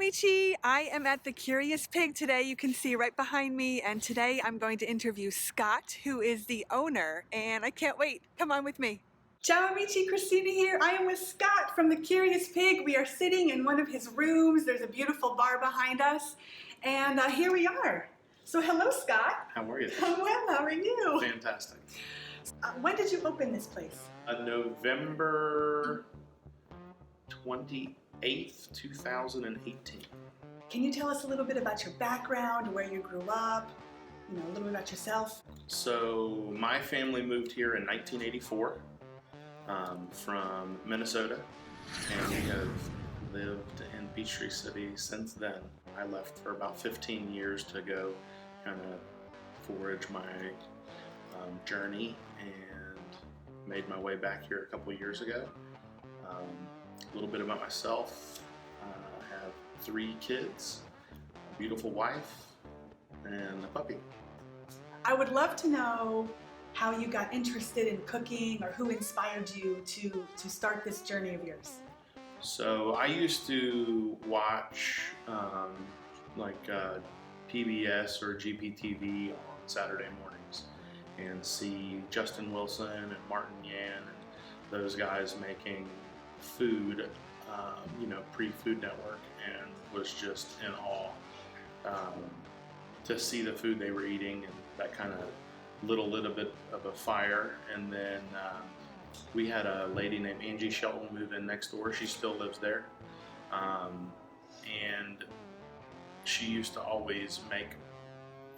Amici, I am at The Curious Pig today. You can see right behind me, and today I'm going to interview Scott, who is the owner, and I can't wait. Come on with me. Ciao Amici, Christina here. I am with Scott from The Curious Pig. We are sitting in one of his rooms. There's a beautiful bar behind us, and here we are. So hello, Scott. How are you? I'm well, how are you? Fantastic. When did you open this place? November 28th, 2018. Can you tell us a little bit about your background, where you grew up, a little bit about yourself? So my family moved here in 1984 from Minnesota, and we have lived in Peachtree City since then. I left for about 15 years to go kind of forage my journey and made my way back here a couple of years ago. A little bit about myself. I have 3 kids, a beautiful wife, and a puppy. I would love to know how you got interested in cooking or who inspired you to start this journey of yours. So I used to watch PBS or GPTV on Saturday mornings and see Justin Wilson and Martin Yan and those guys making food, pre-Food Network, and was just in awe to see the food they were eating, and that kind of lit a little bit of a fire. And then we had a lady named Angie Shelton move in next door. She still lives there, and she used to always make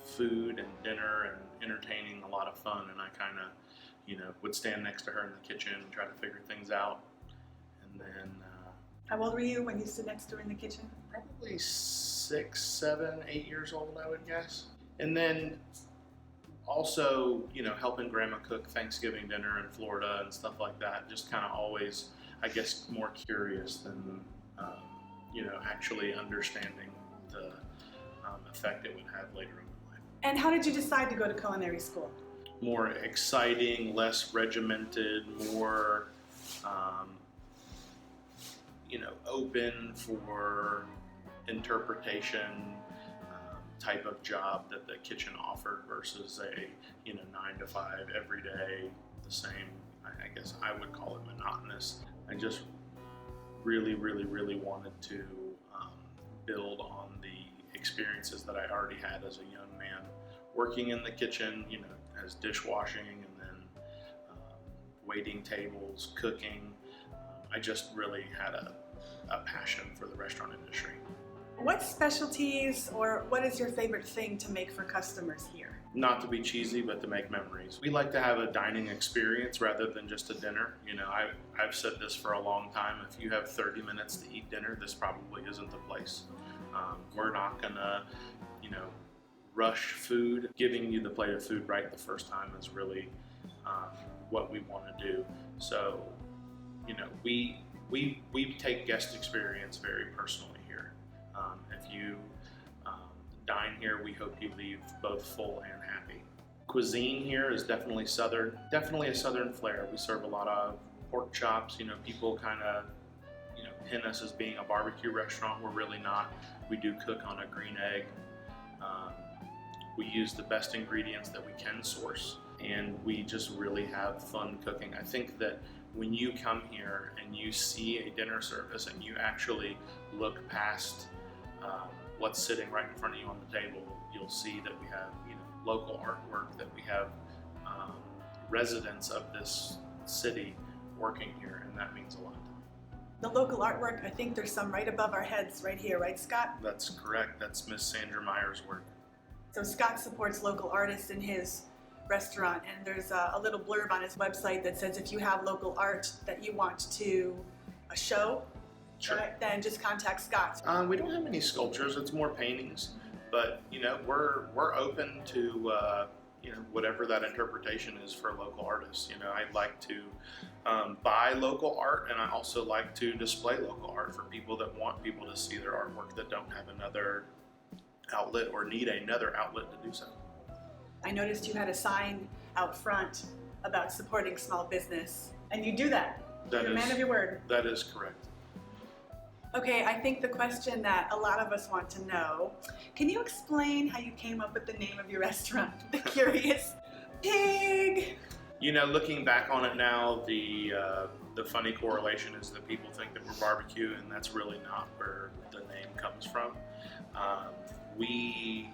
food and dinner and entertaining, a lot of fun, and I kind of would stand next to her in the kitchen and try to figure things out. And then how old were you when you stood next to her in the kitchen? Probably 6, 7, 8 years old, I would guess. And then also, helping Grandma cook Thanksgiving dinner in Florida and stuff like that. Just kind of always, I guess, more curious than, actually understanding the effect it would have later in life. And how did you decide to go to culinary school? More exciting, less regimented, more, open for interpretation type of job that the kitchen offered versus a 9 to 5 every day, the same. I guess I would call it monotonous. I just really wanted to build on the experiences that I already had as a young man, working in the kitchen, as dishwashing and then waiting tables, cooking. I just really had a passion for the restaurant industry. What specialties or what is your favorite thing to make for customers here? Not to be cheesy, but to make memories. We like to have a dining experience rather than just a dinner. I've said this for a long time. If you have 30 minutes to eat dinner, this probably isn't the place. We're not gonna, rush food. Giving you the plate of food right the first time is really what we want to do. So, we take guest experience very personally here. If you dine here, we hope you leave both full and happy. Cuisine here is definitely southern, definitely a southern flair. We serve a lot of pork chops. People kind of pin us as being a barbecue restaurant. We're really not. We do cook on a green egg. We use the best ingredients that we can source, and we just really have fun cooking. I think that when you come here and you see a dinner service and you actually look past what's sitting right in front of you on the table, you'll see that we have local artwork, that we have residents of this city working here, and that means a lot. The local artwork, I think there's some right above our heads right here, right, Scott? That's correct. That's Miss Sandra Meyer's work. So Scott supports local artists in his restaurant, and there's a little blurb on his website that says if you have local art that you want to show, Sure. Then just contact Scott. We don't have any sculptures. It's more paintings, but we're open to whatever that interpretation is for local artists. I like to buy local art, and I also like to display local art for people that want people to see their artwork that don't have another outlet or need another outlet to do so. I noticed you had a sign out front about supporting small business, and you do that. You're a man of your word. That is correct. Okay, I think the question that a lot of us want to know, can you explain how you came up with the name of your restaurant, The Curious Pig? You know, looking back on it now, the funny correlation is that people think that we're barbecue, and that's really not where the name comes from. We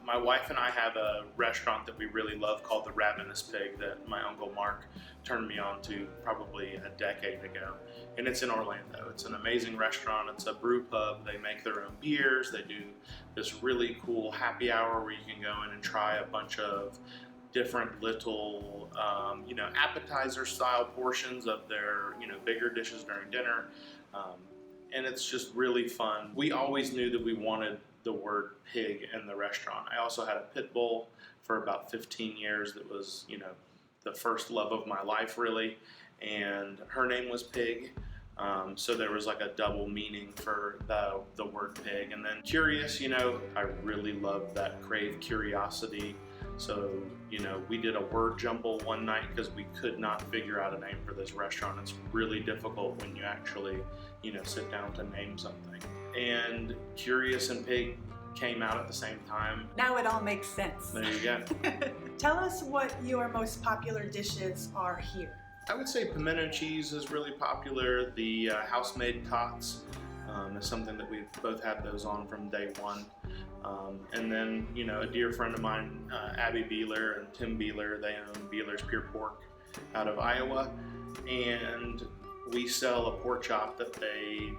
My wife and I have a restaurant that we really love called the Ravenous Pig that my Uncle Mark turned me on to probably a decade ago. And it's in Orlando. It's an amazing restaurant. It's a brew pub. They make their own beers. They do this really cool happy hour where you can go in and try a bunch of different little, appetizer style portions of their, bigger dishes during dinner. And it's just really fun. We always knew that we wanted the word pig in the restaurant. I also had a pit bull for about 15 years that was, the first love of my life really, and her name was Pig. So there was like a double meaning for the word pig. And then curious, I really love that crave curiosity. So, we did a word jumble one night because we could not figure out a name for this restaurant. It's really difficult when you actually, sit down to name something. And Curious and Pig came out at the same time. Now it all makes sense. There you go. Tell us what your most popular dishes are here. I would say pimento cheese is really popular. The house-made tots is something that we've both had those on from day one. And then, a dear friend of mine, Abby Beeler and Tim Beeler, they own Beeler's Pure Pork out of Iowa. And we sell a pork chop that they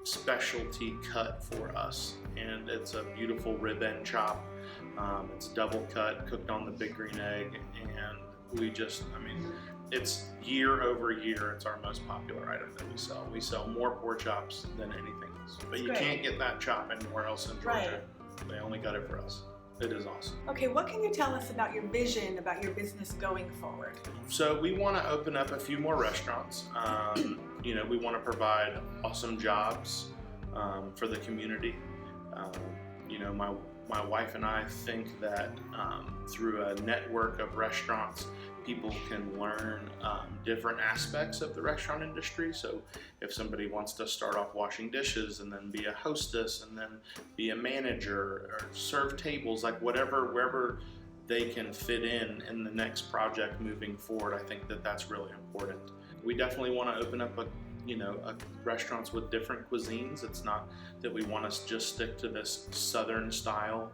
specialty cut for us. And it's a beautiful rib end chop. It's double cut, cooked on the big green egg. And we just, it's year over year, it's our most popular item that we sell. We sell more pork chops than anything else. But you can't get that chop anywhere else in Georgia. Right. They only got it for us. It is awesome. Okay, what can you tell us about your vision, about your business going forward? So we want to open up a few more restaurants. We want to provide awesome jobs for the community. My wife and I think that through a network of restaurants, people can learn different aspects of the restaurant industry. So if somebody wants to start off washing dishes and then be a hostess and then be a manager or serve tables, like wherever they can fit in the next project moving forward, I think that that's really important. We definitely want to open up restaurants with different cuisines. It's not that we want to just stick to this Southern style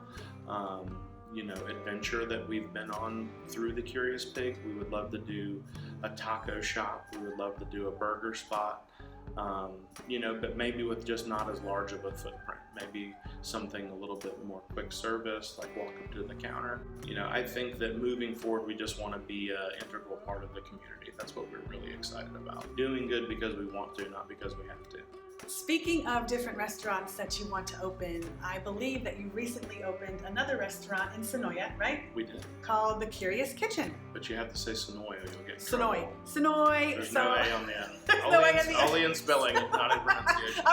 adventure that we've been on through the Curious Pig. We would love to do a taco shop. We would love to do a burger spot, but maybe with just not as large of a footprint. Maybe something a little bit more quick service, like walk up to the counter. I think that moving forward, we just want to be an integral part of the community. That's what we're really excited about. Doing good because we want to, not because we have to. Speaking of different restaurants that you want to open, I believe that you recently opened another restaurant in Sonoya, right? We did. Called The Curious Kitchen. But you have to say Sonoy or you'll get in Sonoy. trouble. Sonoy. There's no A on the end. There's no A on the end. Only in spelling, not in pronunciation.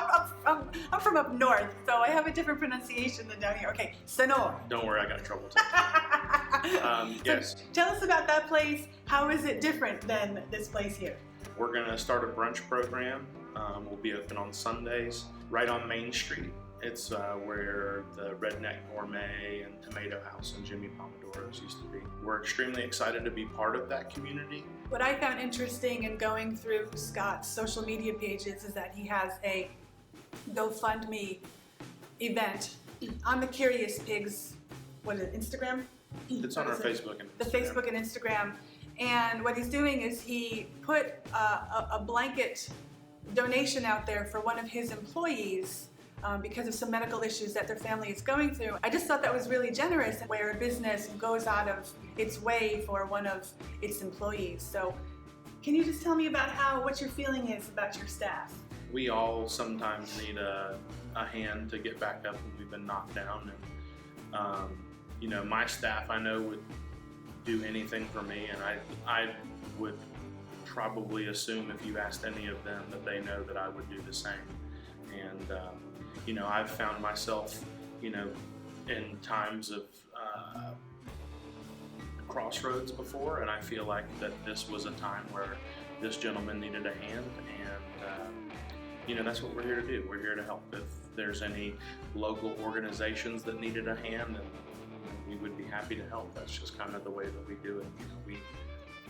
I'm from up north, so I have a different pronunciation than down here. Okay, Sonoy. Don't worry, I got in trouble too. Yes. So tell us about that place. How is it different than this place here? We're going to start a brunch program. We'll be open on Sundays right on Main Street. It's where the Redneck Gourmet and Tomato House and Jimmy Pomodoro's used to be. We're extremely excited to be part of that community. What I found interesting in going through Scott's social media pages is that he has a GoFundMe event on the Curious Pigs, what is it, Instagram? It's on our Facebook and Instagram. The Facebook and Instagram. And what he's doing is he put a blanket donation out there for one of his employees because of some medical issues that their family is going through. I just thought that was really generous, where a business goes out of its way for one of its employees. So can you just tell me about what your feeling is about your staff? We all sometimes need a hand to get back up when we've been knocked down. And my staff I know would do anything for me, and I would probably assume if you asked any of them that they know that I would do the same. And I've found myself in times of crossroads before, and I feel like that this was a time where this gentleman needed a hand, and that's what we're here to do. We're here to help. If there's any local organizations that needed a hand, and we would be happy to help. That's just kind of the way that we do it.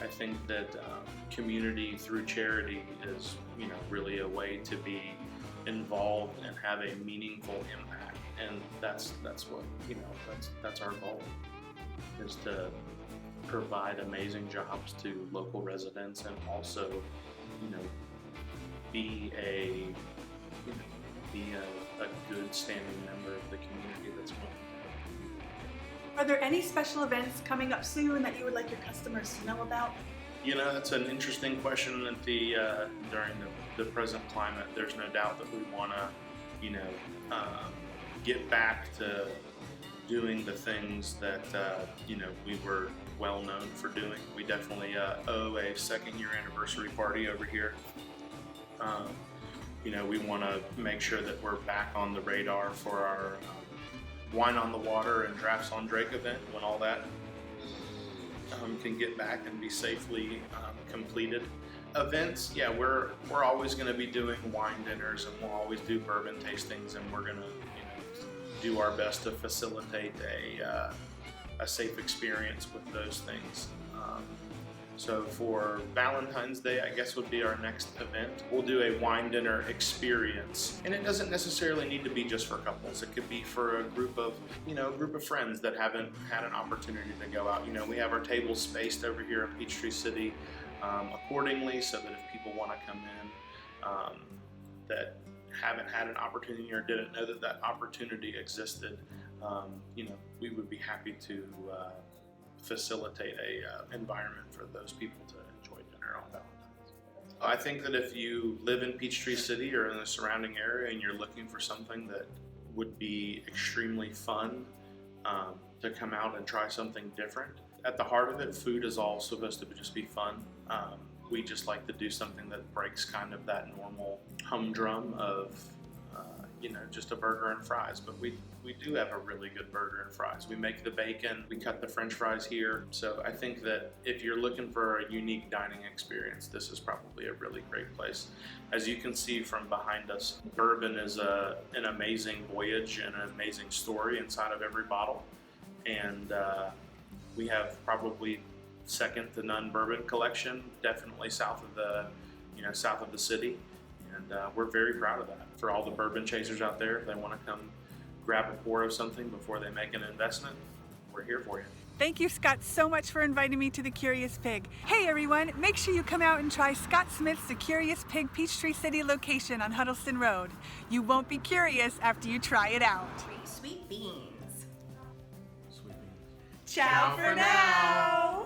I think that community through charity is, really a way to be involved and have a meaningful impact. And that's what, that's our goal, is to provide amazing jobs to local residents, and also, be a good standing member of the community that's willing to help. Are there any special events coming up soon that you would like your customers to know about? That's an interesting question. At during the present climate, there's no doubt that we want to, get back to doing the things that, we were well known for doing. We definitely owe a second-year anniversary party over here. We want to make sure that we're back on the radar for our Wine on the Water and Drafts on Drake event, when all that can get back and be safely completed. Events, we're always going to be doing wine dinners, and we'll always do bourbon tastings, and we're going to do our best to facilitate a safe experience with those things. So for Valentine's Day, I guess, would be our next event. We'll do a wine dinner experience, and it doesn't necessarily need to be just for couples. It could be for a group of friends that haven't had an opportunity to go out. We have our tables spaced over here in Peachtree City accordingly, so that if people want to come in that haven't had an opportunity or didn't know that opportunity existed, we would be happy to facilitate a environment for those people to enjoy dinner on Valentine's Day. I think that if you live in Peachtree City or in the surrounding area and you're looking for something that would be extremely fun to come out and try something different, at the heart of it, food is all supposed to just be fun. We just like to do something that breaks kind of that normal humdrum of just a burger and fries, but we do have a really good burger and fries. We make the bacon, we cut the French fries here. So I think that if you're looking for a unique dining experience, this is probably a really great place. As you can see from behind us, bourbon is an amazing voyage and an amazing story inside of every bottle. And we have probably second to none bourbon collection, definitely south of the city. And we're very proud of that. For all the bourbon chasers out there, if they want to come grab a pour of something before they make an investment, we're here for you. Thank you, Scott, so much for inviting me to The Curious Pig. Hey, everyone, make sure you come out and try Scott Smith's The Curious Pig Peachtree City location on Huddleston Road. You won't be curious after you try it out. Sweet beans. Sweet beans. Ciao for now.